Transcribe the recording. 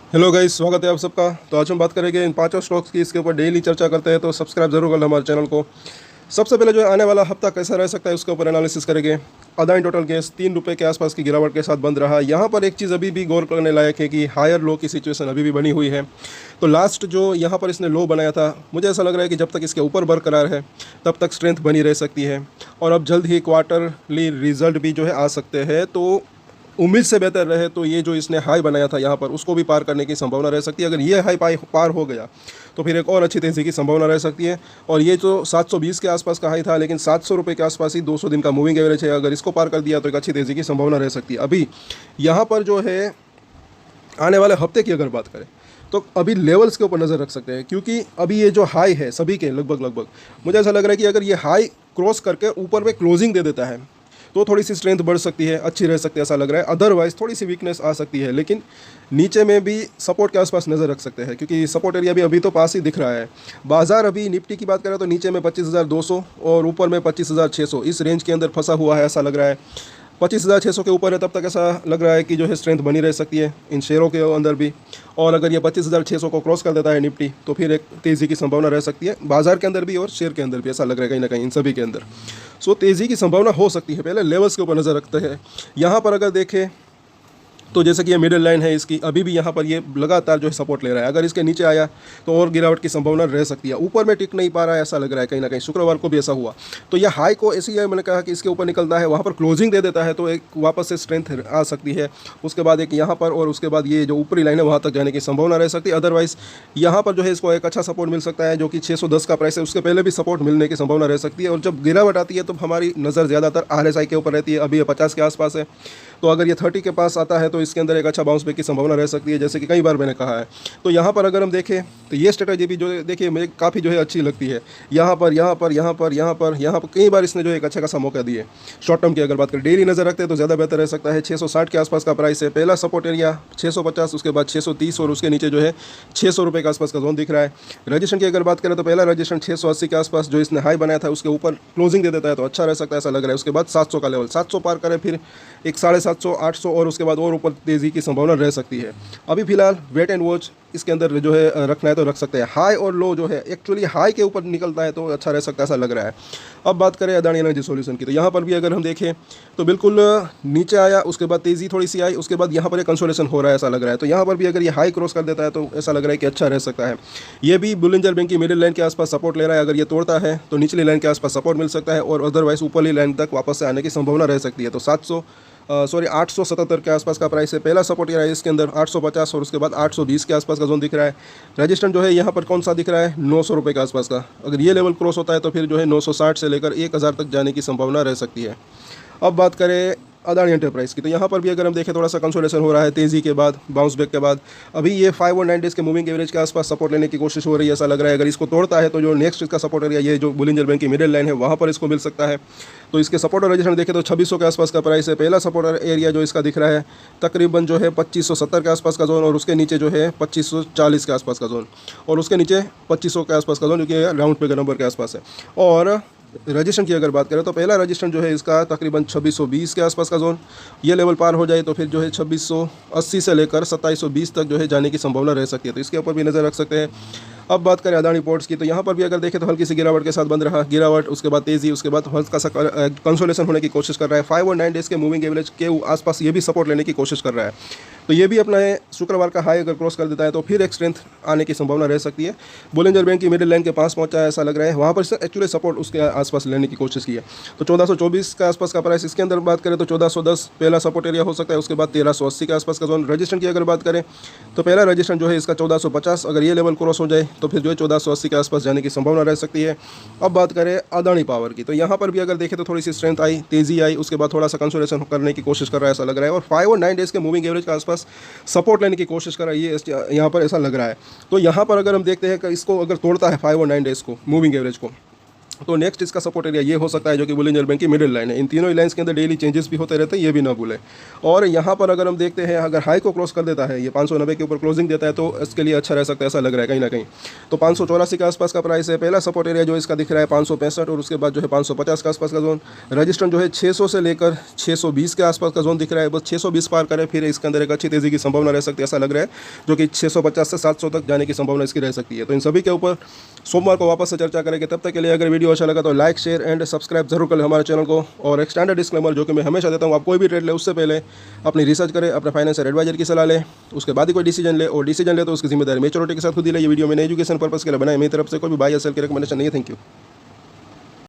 Hello guys, स्वागत है आप सबका। तो आज हम बात करेंगे इन पांचों स्टॉक्स की। इसके ऊपर डेली चर्चा करते हैं, तो सब्सक्राइब जरूर कर लो हमारे चैनल को। सबसे पहले जो है आने वाला हफ्ता कैसा रह सकता है उसके ऊपर एनालिसिस करेंगे। अदानी टोटल गैस 3 रुपये के आसपास की गिरावट के साथ बंद रहा। यहाँ पर एक चीज़ अभी भी गौर करने लायक है कि हायर लो की सिचुएशन अभी भी बनी हुई है। तो लास्ट जो यहाँ पर इसने लो बनाया था, मुझे ऐसा लग रहा है कि जब तक इसके ऊपर बरकरार है तब तक स्ट्रेंथ बनी रह सकती है। और अब जल्द ही क्वार्टरली रिजल्ट भी जो है आ सकते हैं, तो उम्मीद से बेहतर रहे तो ये जो इसने हाई बनाया था यहाँ पर उसको भी पार करने की संभावना रह सकती है। अगर ये हाई पार हो गया तो फिर एक और अच्छी तेज़ी की संभावना रह सकती है। और ये जो 720 के आसपास का हाई था, लेकिन 700 रुपये के आसपास ही 200 दिन का मूविंग एवरेज है, अगर इसको पार कर दिया तो एक अच्छी तेज़ी की संभावना रह सकती है। अभी यहाँ पर जो है आने वाले हफ्ते की अगर बात करें तो अभी लेवल्स के ऊपर नज़र रख सकते हैं, क्योंकि अभी ये जो हाई है सभी के लगभग मुझे ऐसा लग रहा है कि अगर ये हाई क्रॉस करके ऊपर में क्लोजिंग दे देता है तो थोड़ी सी स्ट्रेंथ बढ़ सकती है, अच्छी रह सकती है ऐसा लग रहा है। अदरवाइज थोड़ी सी वीकनेस आ सकती है, लेकिन नीचे में भी सपोर्ट के आसपास नज़र रख सकते हैं, क्योंकि सपोर्ट एरिया भी अभी तो पास ही दिख रहा है। बाजार अभी निफ्टी की बात करें तो नीचे में 25,200 और ऊपर में 25,600 इस रेंज के अंदर फंसा हुआ है ऐसा लग रहा है। 25,600 के ऊपर है तब तक ऐसा लग रहा है कि जो है स्ट्रेंथ बनी रह सकती है इन शेयरों के अंदर भी। और अगर ये 25,600 को क्रॉस कर देता है निफ्टी तो फिर एक तेज़ी की संभावना रह सकती है बाजार के अंदर भी और शेयर के अंदर भी, ऐसा लग रहा है कहीं ना कहीं इन सभी के अंदर। सो तेज़ी की संभावना हो सकती है। पहले लेवल्स के ऊपर नज़र रखते हैं। यहाँ पर अगर देखें तो जैसे कि ये मिडिल लाइन है इसकी, अभी भी यहाँ पर ये लगातार जो है सपोर्ट ले रहा है। अगर इसके नीचे आया तो और गिरावट की संभावना रह सकती है। ऊपर में टिक नहीं पा रहा है ऐसा लग रहा है कहीं ना कहीं, शुक्रवार को भी ऐसा हुआ। तो यह हाई को ऐसी है, मैंने कहा कि इसके ऊपर निकलता है, वहाँ पर क्लोजिंग दे देता है तो एक वापस से स्ट्रेंथ आ सकती है। उसके बाद एक यहाँ पर और उसके बाद ये जो ऊपरी लाइन है वहाँ तक जाने की संभावना रह सकती है। अदरवाइज़ यहाँ पर जो है इसको एक अच्छा सपोर्ट मिल सकता है, जो कि 610 का प्राइस है, उसके पहले भी सपोर्ट मिलने की संभावना रह सकती है। और जब गिरावट आती है तो हमारी नज़र ज़्यादातर RSI के ऊपर रहती है। अभी ये 50 के आसपास है, तो अगर ये 30 के पास आता है तो इसके अंदर एक अच्छा बाउंस बैक की संभावना रह सकती है, जैसे कि कई बार मैंने कहा है। तो यहाँ पर अगर हम देखें तो ये स्ट्रेटजी भी जो देखिए मुझे काफ़ी जो है अच्छी लगती है। यहाँ पर कई बार इसने जो एक अच्छा खासा मौका दिए। शॉर्ट टर्म की अगर बात करें, डेली नज़र रखते हैं तो ज़्यादा बेहतर रह सकता है। 660 के आसपास का प्राइस है, पहला सपोर्ट एरिया 650, उसके बाद 630 और उसके नीचे जो है 600 रुपये के आसपास का जोन दिख रहा है। रजिस्ट्रेशन की अगर बात करें तो पहला रजिस्ट्रेशन 680 के आसपास जो इसने हाई बनाया था उसके ऊपर क्लोजिंग दे देता है तो अच्छा रह सकता है ऐसा लग रहा है। उसके बाद 700 का लेवल, 700 पार करें फिर एक 750, 800 और उसके बाद और ऊपर तेज़ी की संभावना रह सकती है। अभी फिलहाल वेट एंड वॉच इसके अंदर जो है रखना है तो रख सकते हैं। हाई और लो जो है एक्चुअली हाई के ऊपर निकलता है तो अच्छा रह सकता है ऐसा लग रहा है। अब बात करें अदानी एनर्जी सॉल्यूशन की, तो यहाँ पर भी अगर हम देखें तो बिल्कुल नीचे आया, उसके बाद तेज़ी थोड़ी सी आई, उसके बाद यहाँ पर एक कंसोलेशन हो रहा है ऐसा लग रहा है। तो यहाँ पर भी अगर ये हाई क्रॉस कर देता है तो ऐसा लग रहा है कि अच्छा रह सकता है। ये भी बुलिंजर बैंक की मिडिल लाइन के आसपास सपोर्ट ले रहा है। अगर ये तोड़ता है तो निचली लाइन के आसपास सपोर्ट मिल सकता है और अदरवाइज ऊपरली लाइन तक वापस से आने की संभावना रह सकती है। तो 877 के आसपास का प्राइस है। पहला सपोर्ट एरिया है इसके अंदर 850 और उसके बाद 820 के आसपास का जोन दिख रहा है। रजिस्ट्रेशन जो है यहाँ पर कौन सा दिख रहा है, 900 रुपये के आसपास का। अगर ये लेवल क्रॉस होता है तो फिर जो है 960 से लेकर 1000 तक जाने की संभावना रह सकती है। अब बात करें अदानी एंटरप्राइज की, तो यहाँ पर भी अगर हम देखें थोड़ा सा कंसोलेशन हो रहा है तेज़ी के बाद, बाउंस बैक के बाद। अभी ये 5 और 9 डेज़ के मूविंग एवरेज के आसपास सपोर्ट लेने की कोशिश हो रही है ऐसा लग रहा है। अगर इसको तोड़ता है तो जो नेक्स्ट इसका सपोर्ट एरिया ये जो बुलिंजर बैंक की मिडिल लाइन है वहाँ पर इसको मिल सकता है। तो इसके सपोर्ट और रजिस्ट्रेशन देखें तो 2600 के आसपास का प्राइस है। पहला सपोर्ट एरिया जो इसका दिख रहा है तकरीबन जो है 2570 के आसपास का जोन और उसके नीचे जो है 2540 के आसपास का जोन और उसके नीचे 2500 के आसपास का जोन, जो कि राउंड पे नंबर के आसपास है। और रजिस्ट्रेशन की अगर बात करें तो पहला रजिस्ट्रेशन जो है इसका तकरीबन 2620 के आसपास का जोन, ये लेवल पार हो जाए तो फिर जो है 2680 से लेकर 2720 तक जो है जाने की संभावना रह सकती है। तो इसके ऊपर भी नज़र रख सकते हैं। अब बात करें अदानी पोर्ट्स की, तो यहाँ पर भी अगर देखें तो हल्की सी गिरावट के साथ बंद रहा। गिरावट, उसके बाद तेज़ी, उसके बाद हल्का सा कंसोलेशन होने की कोशिश कर रहा है। 5 और 9 डेज़ के मूविंग एवरेज के आसपास ये भी सपोर्ट लेने की कोशिश कर रहा है। तो ये भी अपना है, शुक्रवार का हाई अगर क्रॉस कर देता है तो फिर एक स्ट्रेंथ आने की संभावना रह सकती है। बुलिंजर बैंक की मिडिल लाइन के पास पहुंचा है ऐसा लग रहा है, वहाँ पर एक्चुअली सपोर्ट उसके आसपास लेने की कोशिश की है। तो 1424 के आसपास का प्राइस, इसके अंदर बात करें तो 1410 पहला सपोर्ट एरिया हो सकता है। उसके बाद 1380 के आसपास का जोन। रजिस्ट्रेशन की अगर बात करें तो पहला रजिस्ट्रेशन जो है इसका 1450, अगर ये लेवल क्रॉस हो जाए तो फिर जो है 1480 के आसपास जाने की संभावना रह सकती है। अब बात करें अदानी पावर की, तो यहाँ पर भी अगर देखें तो थोड़ी सी स्ट्रेंथ आई, तेज़ी आई, उसके बाद थोड़ा सा कंसोलेशन करने की कोशिश कर रहा है ऐसा लग रहा है। और 5 और 9 डेज़ के मूविंग एवरेज के आसपास सपोर्ट लेने की कोशिश कर रहा है ये यहाँ पर ऐसा लग रहा है। तो यहाँ पर अगर हम देखते हैं कि इसको अगर तोड़ता है 5 और 9 डेज़ को मूविंग एवरेज को, तो नेक्स्ट इसका सपोर्ट एरिया ये हो सकता है जो कि बोलिंजर बैंक की मिडिल लाइन है। इन तीनों ही लाइन्स के अंदर डेली चेंजेस भी होते रहते हैं, ये भी ना भूलें। और यहाँ पर अगर हम देखते हैं, अगर हाई को क्रॉस कर देता है, ये 590 के ऊपर क्लोजिंग देता है तो इसके लिए अच्छा रह सकता है, ऐसा लग रहा है कहीं ना कहीं। तो 584 के आसपास का प्राइस है। पहला सपोर्ट एरिया जो इसका दिख रहा है 565, और उसके बाद जो है 550 के आसपास का जोन। रजिस्टेंस जो है 600 से लेकर 620 के आसपास का जोन दिख रहा है। बस 620 पार करे फिर इसके अंदर एक अच्छी तेज़ी की संभावना रह सकती है, ऐसा लग रहा है, जो कि 650 से 700 तक जाने की संभावना इसकी रह सकती है। तो इन सभी के ऊपर सोमवार को वापस से चर्चा करेंगे। तब तक के लिए अगर वीडियो अच्छा लगा तो लाइक, शेयर एंड सब्सक्राइब जरूर करें हमारे चैनल को। और एक स्टैंडर्ड डिस्क्लेमर जो कि मैं हमेशा देता हूँ, आप कोई भी ट्रेड ले उससे पहले अपनी रिसर्च करें, अपने फाइनेंशियल एडवाइजर की सलाह लें, उसके बाद ही कोई डिसीजन ले, और डिसीजन ले तो उसकी जिम्मेदारी मेच्योरिटी के साथ खुद ही ले। ये वीडियो मैंने एजुकेशन पर्पस के लिए बनाई, मेरी तरफ से कोई भी बाय या सेल की रिकमेंडेशन नहीं है। Thank you.